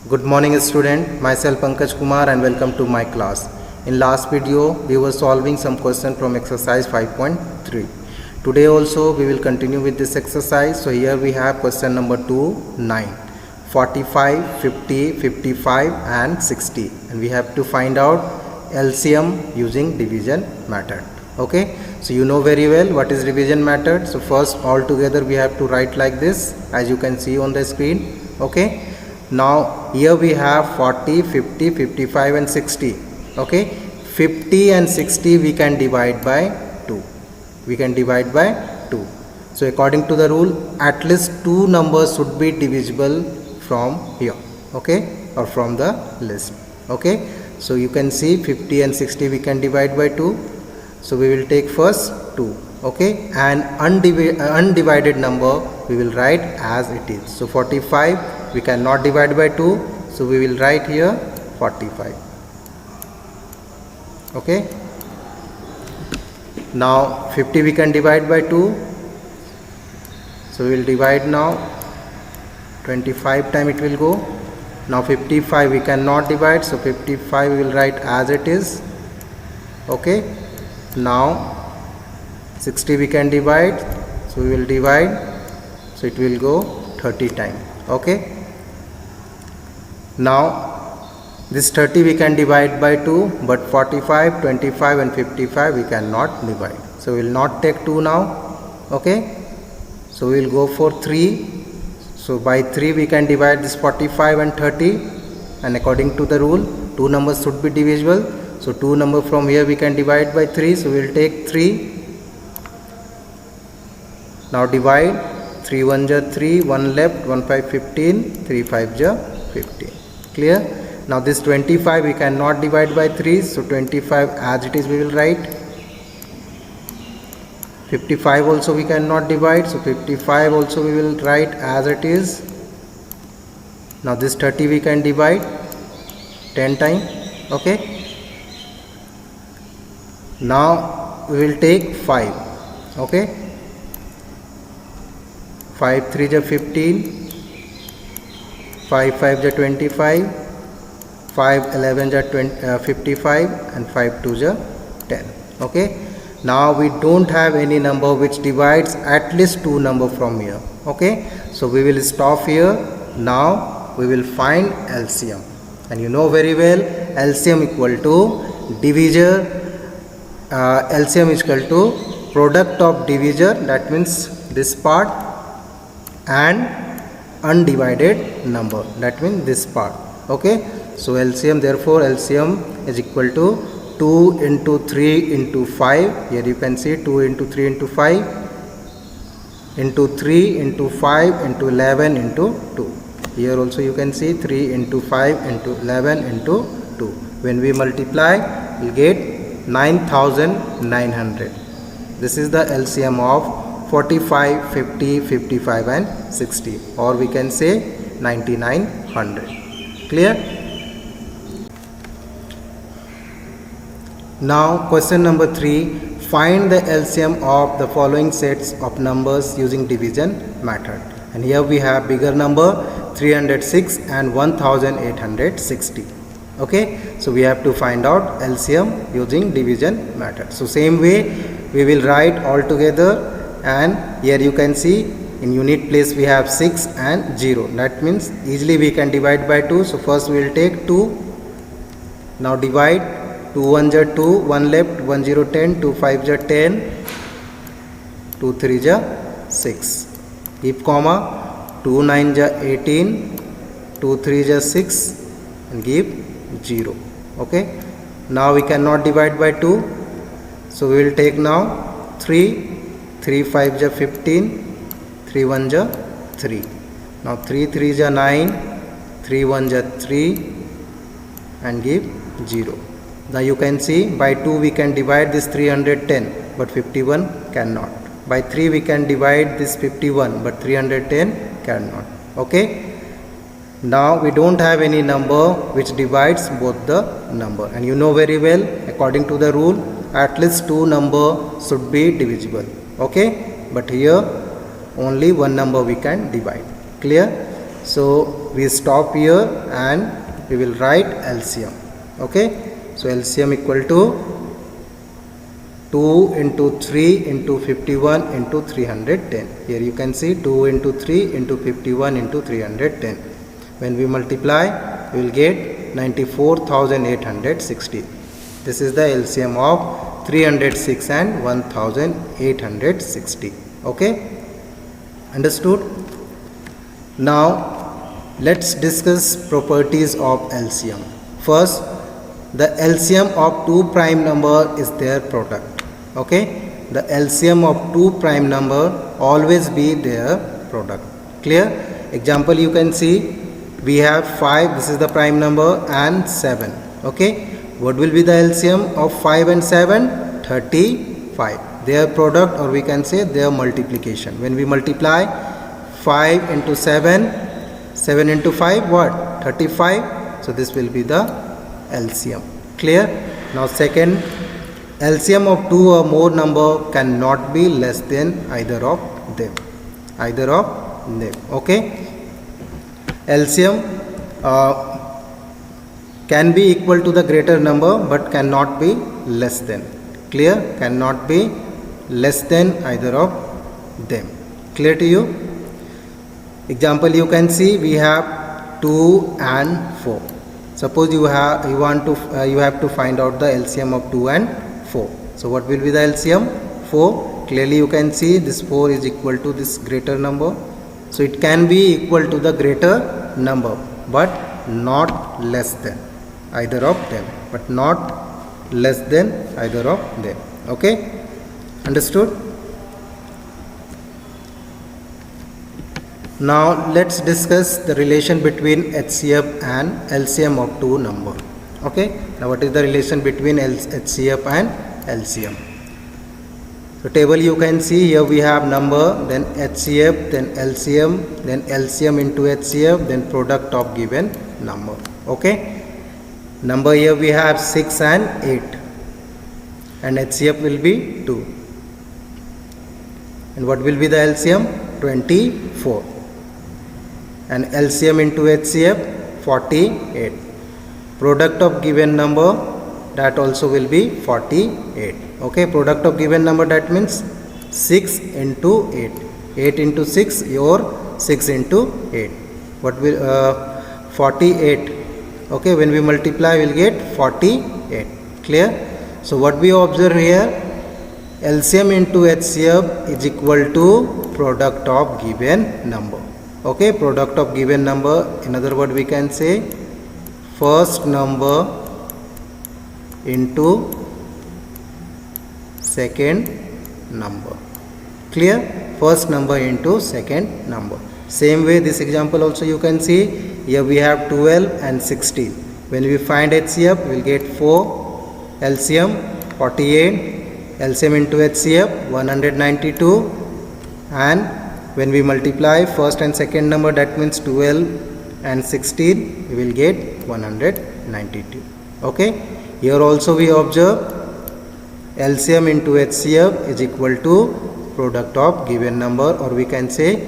Good morning student, myself Pankaj Kumar and welcome to my class. In last video we were solving some question from exercise 5.3. Today also we will continue with this exercise. So here we have question number 2, 9, 45, 50, 55 and 60 and we have to find out LCM using division method. Okay, so you know very well what is division method. So first all together we have to write like this as you can see on the screen. Okay, now here we have 40, 50, 55 and 60. Okay, 50 and 60 we can divide by 2. We can divide by 2. So according to the rule, at least two numbers should be divisible from here. Okay, or from the list. Okay, so you can see 50 and 60 we can divide by 2. So we will take first 2. Okay, and undivided number we will write as it is. So 45 we cannot divide by 2, so we will write here 45. Okay, now 50 we can divide by 2, so we will divide now. 25 time it will go. Now 55 we cannot divide, so 55 we will write as it is. Okay, now 60 we can divide, so we will divide, so it will go 30 time. Okay, now this 30 we can divide by 2, but 45, 25 and 55 we cannot divide, so we will not take 2 now. Okay, so we will go for 3. So by 3 we can divide this 45 and 30, and according to the rule 2 numbers should be divisible. So 2 number from here we can divide by 3, so we will take 3. Now divide. 3 1 ja 3, 1 left, 1 5 15, 3 5 ja 15. Clear? Now this 25 we cannot divide by 3, so 25 as it is we will write. 55 also we cannot divide, so 55 also we will write as it is. Now this 30 we can divide 10 times. Okay, now we will take 5. Okay, 5 3 ja 15, 5 5 ja 25, 5 11 ja 55 and 5 2 ja 10. Okay, now we don't have any number which divides at least 2 number from here. Okay, so we will stop here. Now we will find LCM, and you know very well LCM equal to divisor, LCM is equal to product of divisor, that means this part, and undivided number, that means this part. Okay, so LCM, therefore LCM is equal to 2 into 3 into 5. Here you can see 2 into 3 into 5 into 3 into 5 into 11 into 2. Here also you can see 3 into 5 into 11 into 2. When we multiply we will get 9900. This is the LCM of 45, 50, 55 and 60, or we can say 9900. Clear? Now question number 3, find the LCM of the following sets of numbers using division method. And here we have bigger number 306 and 1860. Okay, so we have to find out LCM using division method. So same way we will write all together, and here you can see in unit place we have 6 and 0, that means easily we can divide by 2. So first we will take 2. Now divide. 2 1 ja 2, 1 left, 1 0 10, 2 5 ja 10, 2 3 ja 6. Keep comma. 2 9 ja 18, 2 3 ja 6 and give 0. Okay, now we cannot divide by 2, so we will take now 3. 3 5 ja 15, 3 1 ja 3. Now 3 3 ja 9, 3 1 ja 3 and give 0. Now you can see by 2 we can divide this 310, but 51 cannot. By 3 we can divide this 51, but 310 cannot. Okay, now we don't have any number which divides both the number, and you know very well according to the rule at least 2 number should be divisible. Okay, but here only one number we can divide. Clear? So we stop here and we will write LCM. Okay, so LCM equal to 2 into 3 into 51 into 310. Here you can see 2 into 3 into 51 into 310. When we multiply, we will get 94,860. This is the LCM of 306 and 1860. Okay, understood? Now let's discuss properties of LCM. First, the LCM of two prime number is their product. Okay, the LCM of two prime number always be their product. Clear? Example, you can see we have 5, this is the prime number, and 7. Okay, what will be the LCM of 5 and 7? 35. Their product, or we can say their multiplication. When we multiply 5 into 7, 7 into 5, what? 35. So this will be the LCM. Clear? Now second, LCM of two or more number cannot be less than either of them. Either of them. Okay. LCM can be equal to the greater number but cannot be less than. Clear? Cannot be less than either of them. Clear to you? Example, you can see we have 2 and 4. Suppose you have to find out the LCM of 2 and 4. So what will be the LCM? 4. Clearly you can see this 4 is equal to this greater number. So it can be equal to the greater number but not less than either of them. But not less than either of them. Okay? Understood? Now let's discuss the relation between HCF and LCM of two number. Okay, now what is the relation between HCF and LCM? So table you can see here we have number, then HCF, then LCM, then LCM into HCF, then product of given number. Okay, number here we have 6 and 8 and HCF will be 2. And what will be the LCM? 24. And LCM into HCF 48. Product of given number, that also will be 48. Okay, product of given number, that means 6 into 8. 8 into 6 or 6 into 8. What will 48? Okay, when we multiply we will get 48. Clear? So what we observe here, LCM into HCF is equal to product of given number. Okay, product of given number, in other words we can say first number into second number. Clear? First number into second number. Same way this example also you can see, here we have 12 and 16. When we find HCF we will get 4, LCM 48, LCM into HCF 192, and when we multiply first and second number, that means 12 and 16, we will get 192. Okay, here also we observe LCM into HCF is equal to product of given number, or we can say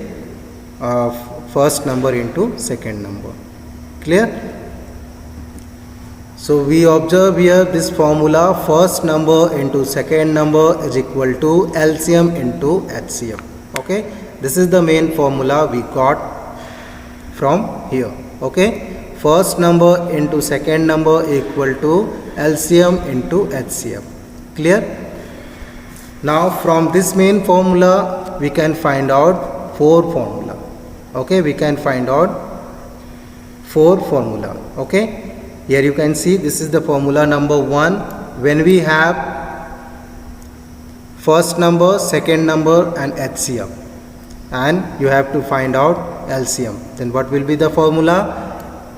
first number into second number. Clear? So we observe here this formula, first number into second number is equal to LCM into HCF. Okay, this is the main formula we got from here. Okay, first number into second number equal to LCM into HCF. Clear? Now from this main formula we can find out 4 formula. Okay, we can find out 4 formula. Okay, here you can see this is the formula number 1. When we have first number, second number and HCF, and you have to find out LCM, then what will be the formula?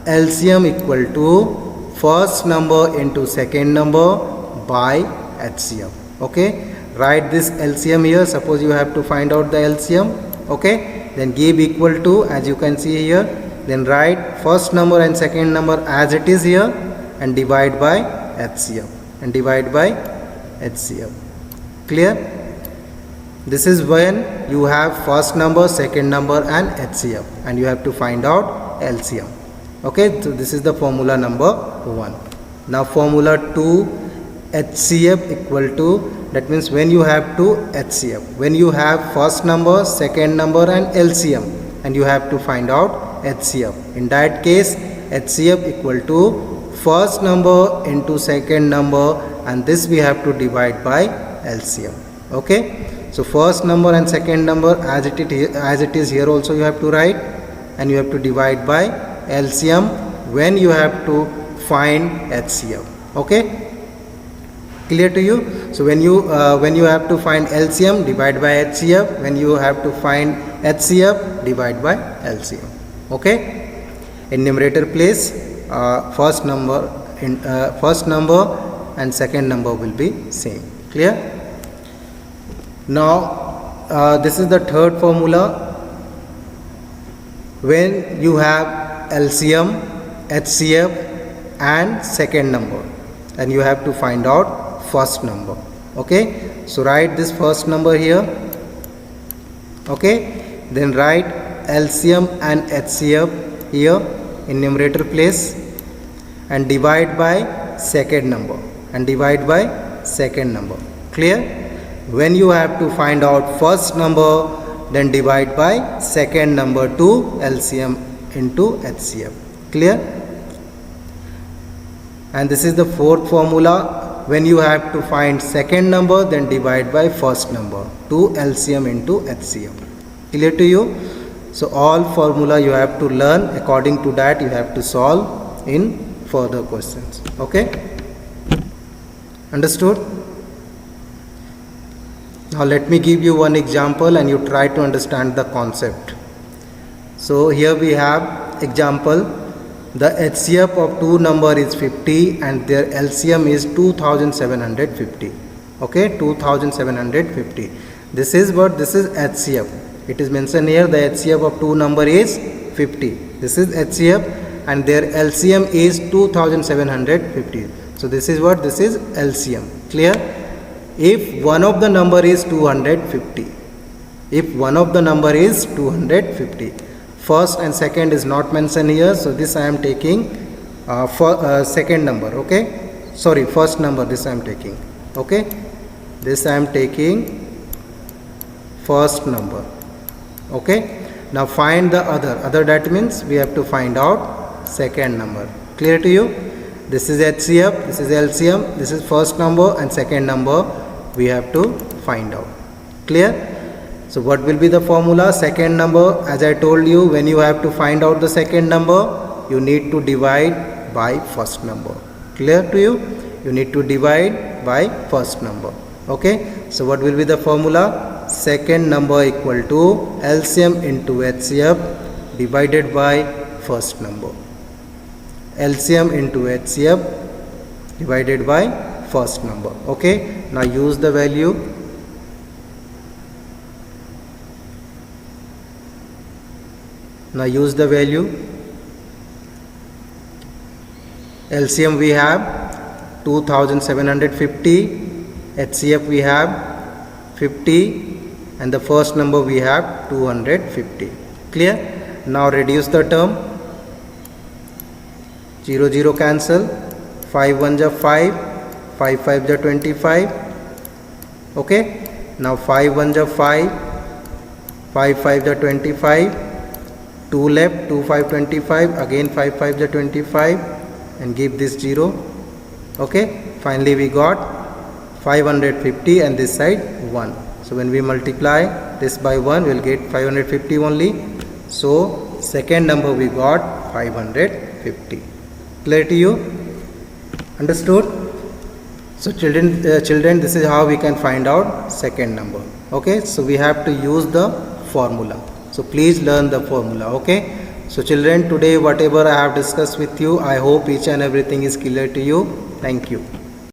LCM equal to first number into second number by HCF. Okay, write this LCM here. Suppose you have to find out the LCM. Okay, then give equal to, as you can see here, then write first number and second number as it is here and divide by HCF and divide by HCF. Clear? This is when you have first number, second number and HCF, and you have to find out LCM. Okay, so this is the formula number 1. Now formula 2, HCF equal to, that means when you have to HCF, when you have first number, second number and LCM, and you have to find out HCF. In that case, HCF equal to first number into second number, and this we have to divide by LCM. Okay, so first number and second number as it is here also you have to write, and you have to divide by LCM when you have to find HCF. Okay, clear to you? So when you have to find LCM, divide by HCF. When you have to find HCF, divide by LCM. Okay, in numerator place first number and second number will be same. Clear? Now this is the third formula. When you have LCM, HCF and second number, and you have to find out first number. Okay, so write this first number here. Okay, then write LCM and HCF here in numerator place, and divide by second number, Clear? When you have to find out first number, then divide by second number to LCM into HCF. Clear? And this is the fourth formula. When you have to find second number, then divide by first number to LCM into HCF. Clear to you? So all formula you have to learn. According to that you have to solve in further questions. Okay, understood? Now let me give you one example and you try to understand the concept. So here we have example. The HCF of two number is 50 and their LCM is 2750. Okay, 2750. This is what? This is HCF. It is mentioned here the HCF of two number is 50. This is HCF and their LCM is 2750. So this is what? This is LCM. Clear? If one of the number is 250, first and second is not mentioned here, so this I am taking for second number. Okay, sorry, first number this I am taking. Okay, this I am taking first number. Okay, now find the other, that means we have to find out second number. Clear to you? This is HCF, this is LCM, this is first number and second number we have to find out. Clear? So what will be the formula? Second number, as I told you, when you have to find out the second number, you need to divide by first number. Clear to you? You need to divide by first number. Okay, so what will be the formula? Second number equal to LCM into HCF divided by first number. LCM into HCF divided by first number. Okay, now use the value. LCM we have 2750, HCF we have 50 and the first number we have 250. Clear? Now reduce the term. 0 0 cancel, 5 1 ja 5, 5 5 ja 25. Okay, now 5 1 ja 5, 5 5 ja 25, 2 left, 2 5 25, again 5 5 ja 25 and give this 0. Okay, finally we got 550 and this side 1. So when we multiply this by 1 we will get 550 only. So second number we got 550. Clear to you? Understood? So children, this is how we can find out second number. Okay, so we have to use the formula. So please learn the formula. Okay, so children, today whatever I have discussed with you, I hope each and everything is clear to you. Thank you.